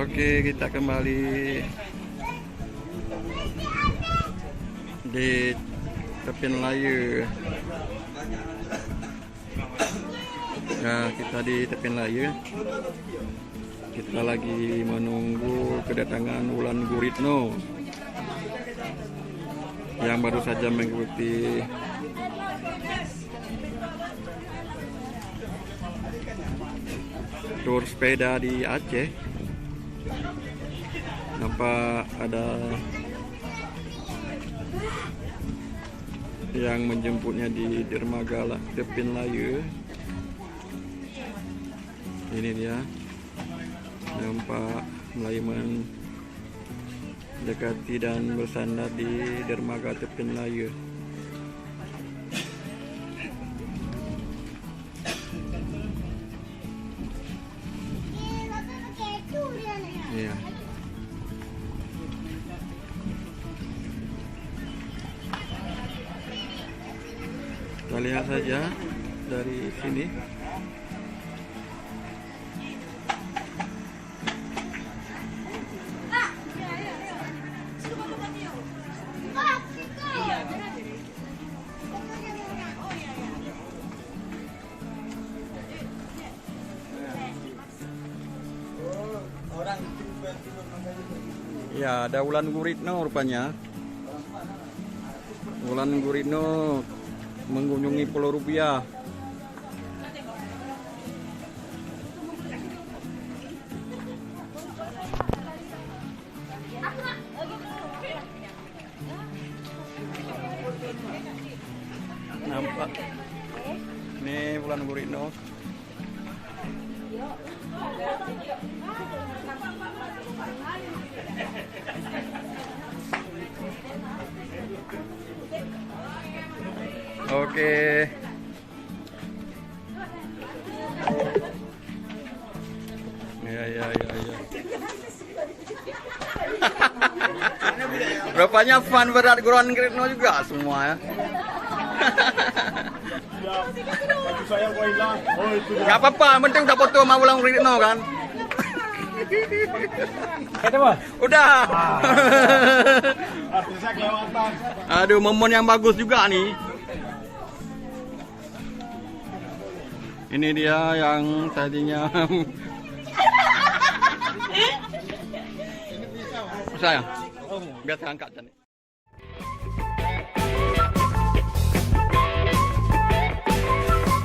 Oke, kita kembali di tepi Layu. Nah, kita di tepi Layu. Kita lagi menunggu kedatangan Wulan Guritno yang baru saja mengikuti tur sepeda di Aceh. Nampak ada yang menjemputnya di dermaga Tepin Layu. Ini dia, nampak mulai mendekati dan bersandar di dermaga Tepin Layu. Iya. Kita lihat saja dari sini. Ya, ada Wulan Guritno rupanya. Wulan Guritno mengunjungi Pulau Rupiah. Nampak ini Wulan Guritno. Oke. Ya. Rupanya fun berat Wulan Guritno juga semua ya. Gak apa-apa, penting udah foto sama Wulan Guritno kan. Udah. Aduh, momen yang bagus juga nih. Ini dia yang tadinya saya biasa angkat nih.